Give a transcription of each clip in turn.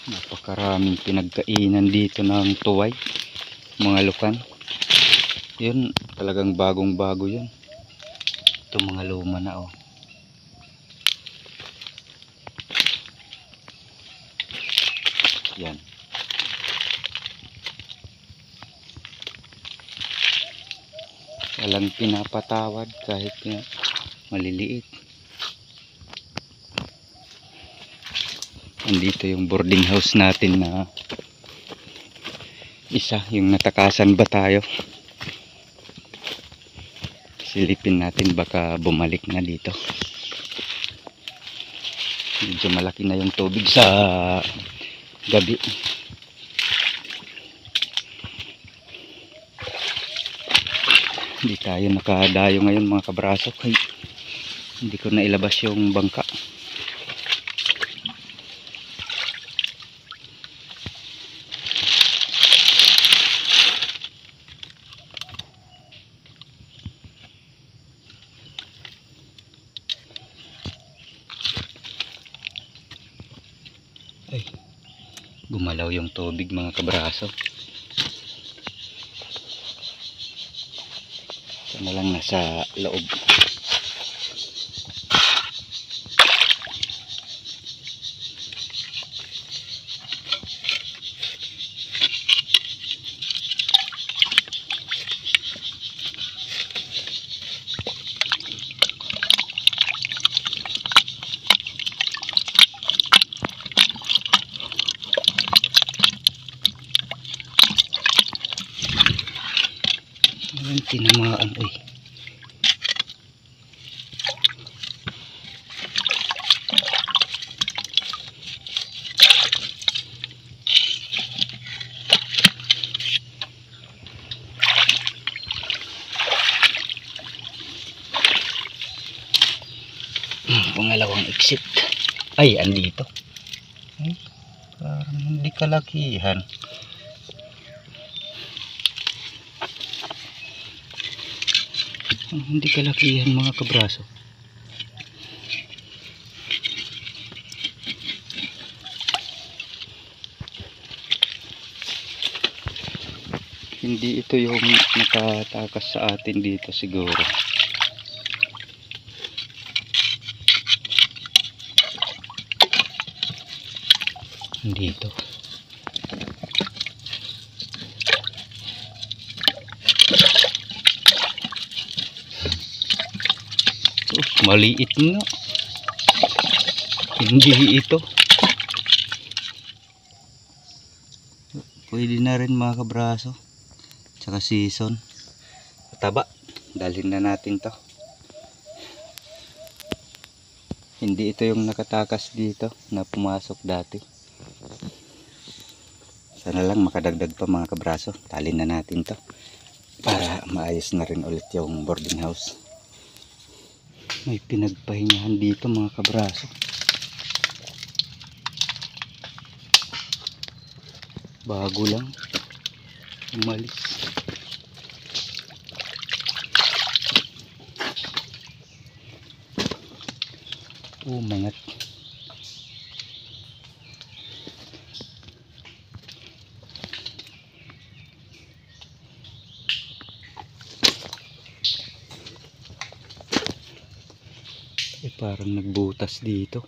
Napakaraming pinagkainan dito ng tuway, mga lukan. Yun, talagang bagong bago yun. Ito mga luma na oh. Yan. Walang pinapatawad kahit maliliit. Andito yung boarding house natin na isa, yung natakasan ba tayo. Silipin natin baka bumalik na dito. Medyo malaki na yung tubig sa gabi. Hindi tayo nakadayo ngayon mga kabraso. Ay, hindi ko na ilabas yung bangka. Ay, gumalaw yung tubig mga kabraso. Ito na lang nasa loob. Ayan, tinamaan ay. Pangalawang exit. Ay, andito. Ay, parang hindi kalakihan. Hindi kalakihan mga kabraso. Hindi ito yung nakatakas sa atin dito siguro. Dito. Maliit nga. Hindi ito. Pwede na rin mga kabraso. Tsaka season. Taba. Dalhin na natin to. Hindi ito yung nakatakas dito na pumasok dati. Sana lang makadagdag pa mga kabraso. Talin na natin to para maayos na rin ulit yung boarding house. May pinagpahingahan dito mga kabraso. Bago lang umalis. Mangat. Parang nagbutas dito.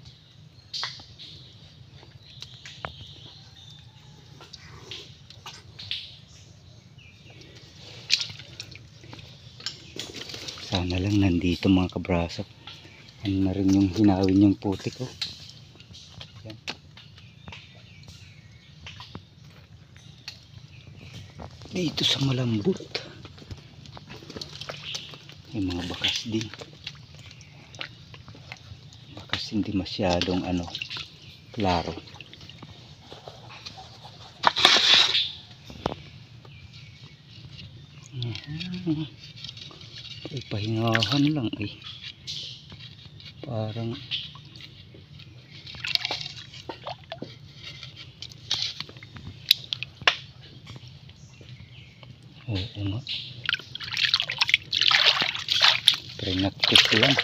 Sana lang nandito mga kabraso. Ano na rin yung hinawin yung putik oh. Yan. Dito sa malambot. May mga bakas din. Hindi masyadong klaro. Ay, pahingahan lang ay. Parang oo nga. Pre-practice lang.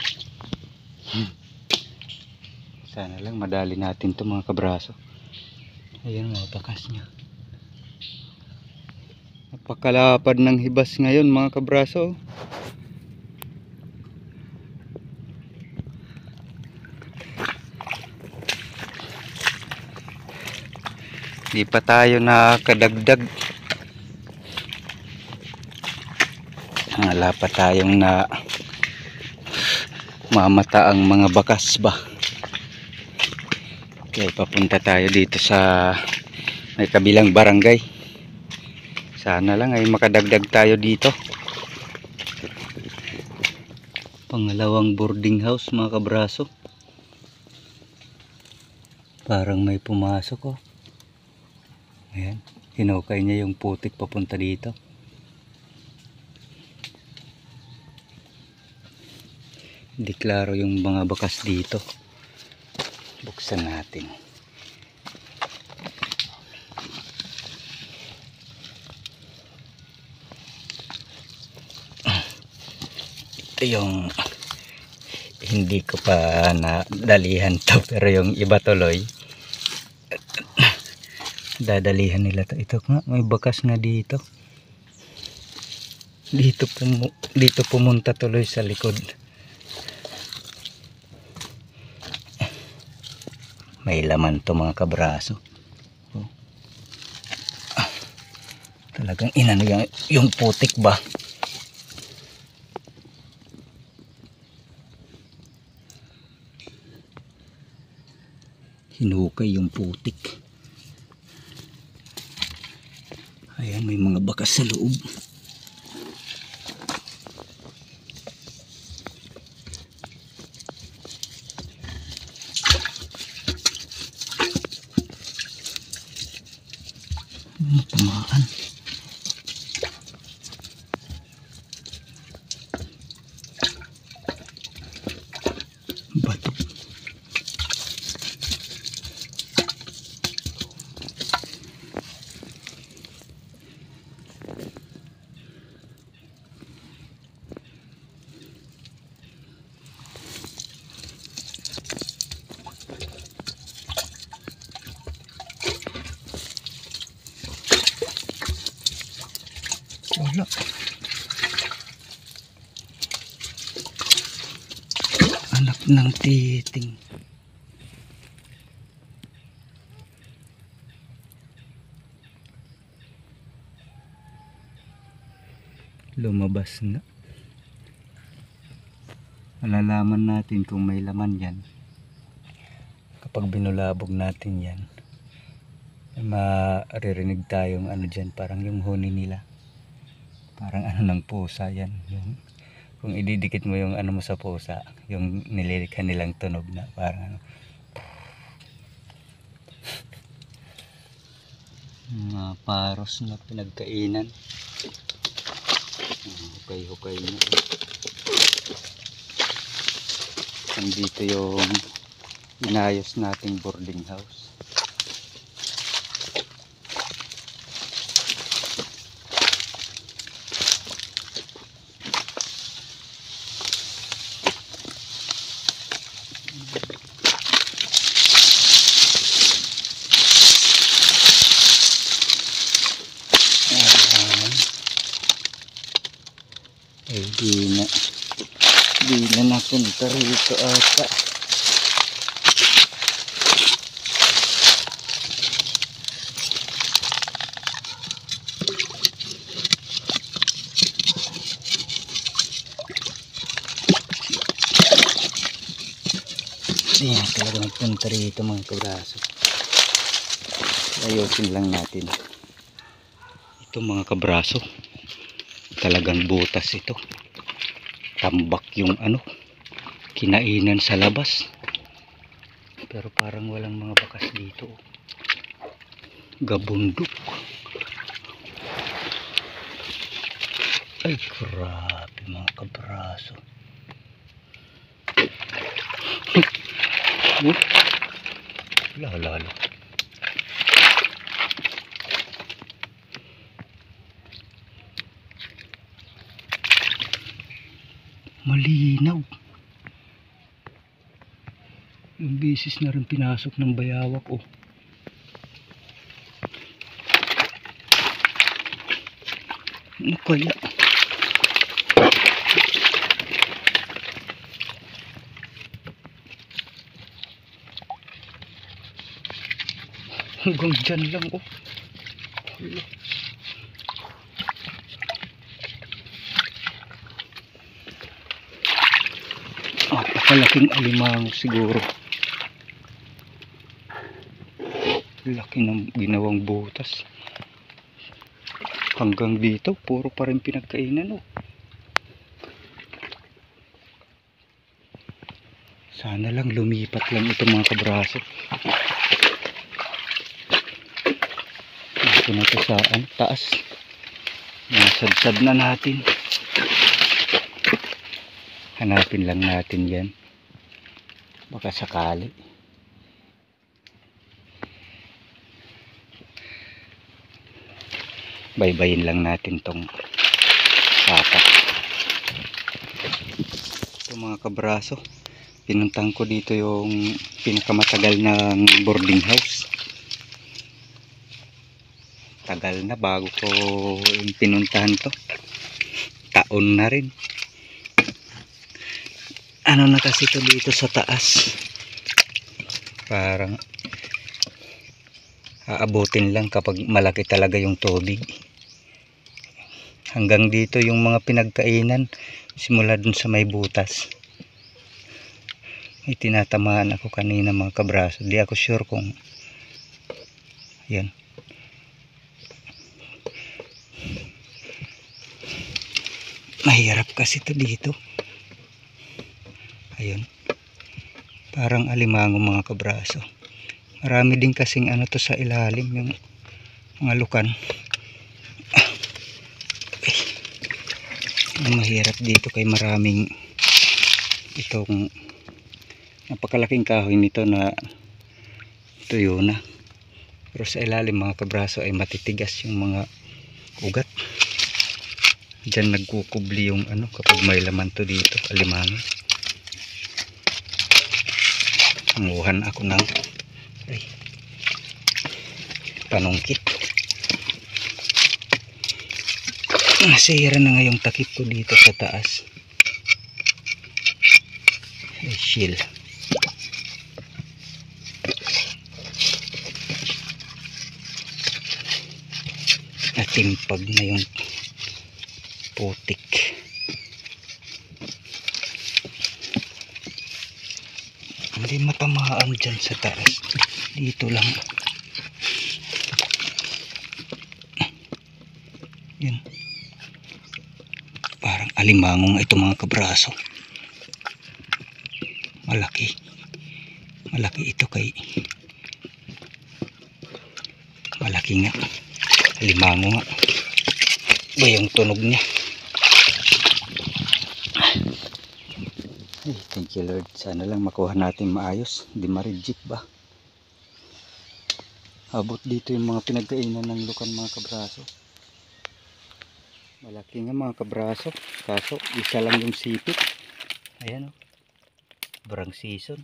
Sana lang madali natin to mga kabraso. Ayan mga bakas niya. Napakalapad ng hibas ngayon mga kabraso. Di pa tayo nakadagdag. Wala pa tayong na mamata ang mga bakas ba. Okay, papunta tayo dito sa may kabilang barangay. Sana lang ay makadagdag tayo dito. Pangalawang boarding house mga kabraso. Parang may pumasok oh. Ayan, hinukay niya yung putik papunta dito. Hindi klaro yung mga bakas dito. Buksan natin. Ito yung hindi ko pa nadalihan to, pero yung iba tuloy dadalihan nila to. Ito nga, may bakas nga dito. Dito pumunta tuloy sa likod. May laman to mga kabraso. Oh. Talagang inano yung putik ba. Hinukay yung putik. Ayan, may mga bakas sa loob. Tamaan. Bato. Wala. Anak ng titing. Lumabas na. Malalaman natin kung may laman yan kapag binulabog natin yan. Maririnig tayong ano dyan, parang yung huni nila. Parang ano ng pusa yan. Yung, kung ididikit mo yung ano mo sa pusa, yung nililikha nilang tunog na parang ano. Mga paros na pinagkainan. Hukay-hukay nyo. Nandito yung inayos nating boarding house. Di na napunta rito ata. Di na talaga napunta rito mga kabraso. Ayusin lang natin. Ito mga kabraso, talagang butas ito. Tambak yung ano, kinainan sa labas. Pero parang walang mga bakas dito. Gabundok. Ay grabe mga kabraso. Lalo. Malinaw. Yung bisis na rin pinasok ng bayawak oh. Ano kaya? Hanggang dyan lang oh. Hala. Napakalaking alimango siguro. Laki ng ginawang butas. Hanggang dito puro pa rin pinagkainan oh. Sana lang lumipat lang ito mga kabraso. Ito na ito sa taas. Nasadsad na natin. Hanapin lang natin yan. Baka sakali. Baybayin lang natin tong patak. Ito mga kabraso. Pinuntang ko dito yung pinakamatagal ng boarding house. Tagal na bago ko yung pinuntahan to. Taon na rin. Ano na kasi to dito sa taas. Parang aabutin lang kapag malaki talaga yung tubig. Hanggang dito yung mga pinagkainan. Simula dun sa may butas. May tinatamaan ako kanina mga kabraso. Di ako sure kung yan. Mahirap kasi to dito. Ayun. Parang alimango mga kabraso. Marami din kasing ano to sa ilalim yung mga lukan. Ang mahirap dito kay maraming itong napakalaking kahoy nito na tuyo na. Pero sa ilalim mga kabraso ay matitigas yung mga ugat. Diyan nagkukubli yung ano kapag may laman to dito, alimango. Nanguhan ako ng panungkit. Nasira na nga yung takip ko dito sa taas. Shield. Natimpag na yung putik. Hindi matamaan dyan sa taas. Dito lang. Yan. Parang alimangong ito mga kabraso. Malaki. Malaki ito kay malaki nga. Alimango nga. Ba yung tunog niya. Ay, thank you Lord. Sana lang makuha natin maayos. Hindi ma-reject ba? Abot dito yung mga pinagkainan ng lukan mga kabraso. Malaki nga mga kabraso. Kaso isa lang yung sipit. Ayan o. Sobrang season.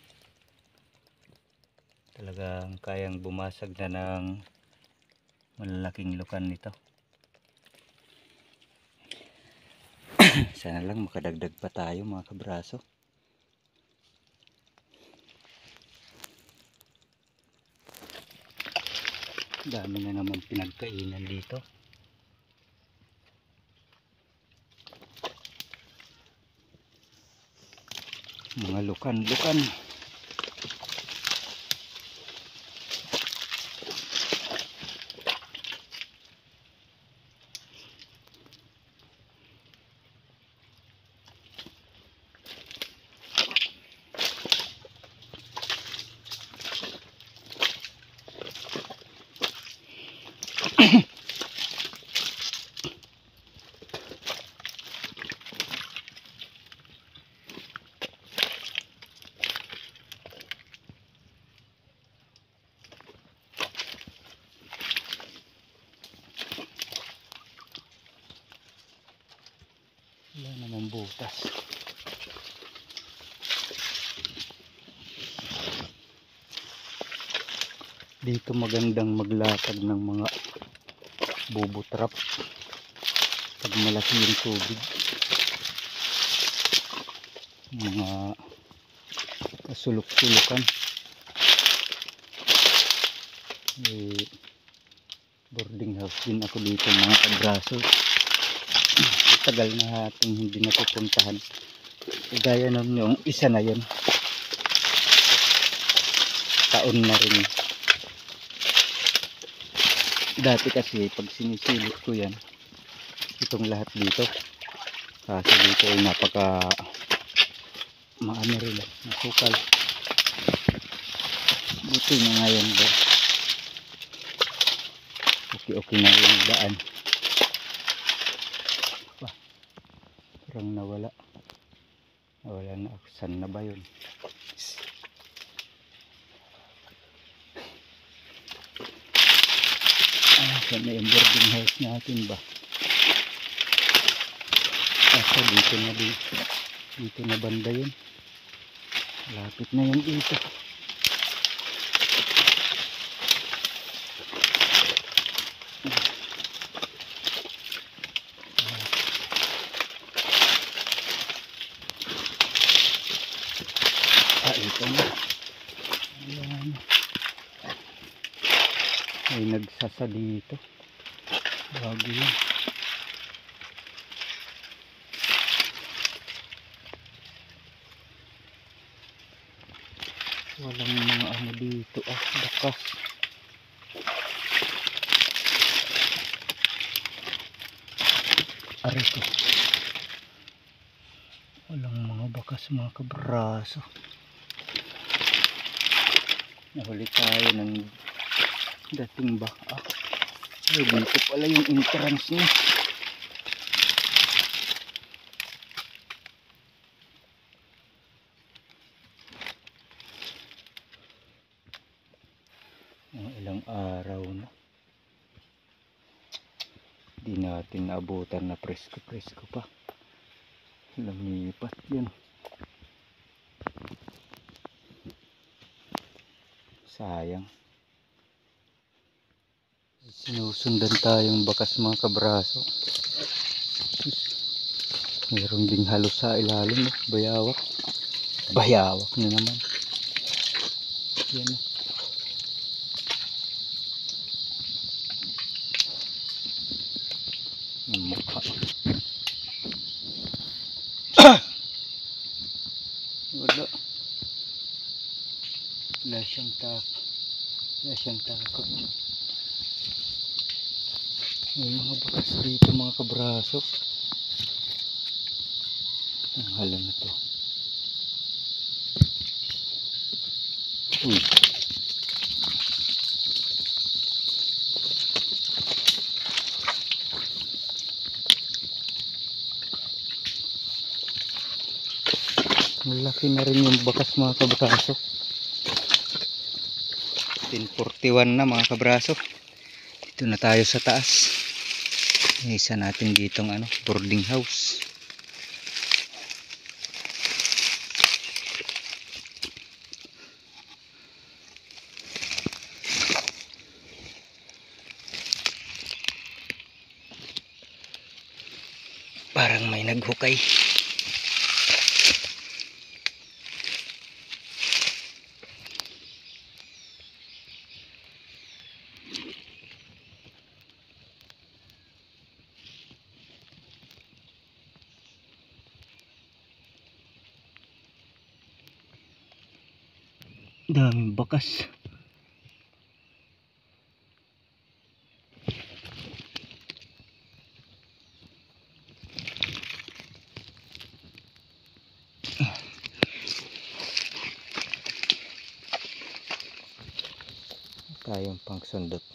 Talagang kayang bumasag na ng malalaking lukan nito. Sana lang makadagdag pa tayo mga kabraso. Dami na naman pinagkainan dito. Mga lukan-lukan. Wala namang butas. Dito magandang maglatag ng mga bubo trap. pag malaki yung tubig, mga kasulok-sulukan, boarding house din ako dito mga kabraso. Tagal na ating hindi napupuntahan, gaya nun yung isa na yun, taon na rin. Dati kasi pag sinisilip ko yan, itong lahat dito, kasi dito ay napaka maano rin, nasukal. Buti na ngayon ba, okay na yung daan. Parang nawala na ako, saan na ba yun? Saan na yung boarding house natin ba? Dito na banda yun, lapit na yung dito. Ito na. Ayan. May nagsasa dito. Bago yan. Walang mga ano dito. Bakas. Aray ko. Walang mga bakas mga kabraso. Nahuli tayo ng dating baka. Ay, dito pala yung entrance niya. Ilang araw na. Di natin naabutan na presko pa. Lumipat yun. Sayang. Sinusundan tayong bakas mga kabraso. Mayroon ding halos sa ilalim. Bayawak. Bayawak na naman. Yan. Ang mukha. Wala siyang takot. May mga bakas dito mga kabraso. Ang hala na to. Uy. Malaki na rin yung bakas mga kabraso. 10:41 na mga kabraso. Dito na tayo sa taas. Isa natin ditong boarding house. Parang may naghukay. Daming bakas. Tayong pangsundot.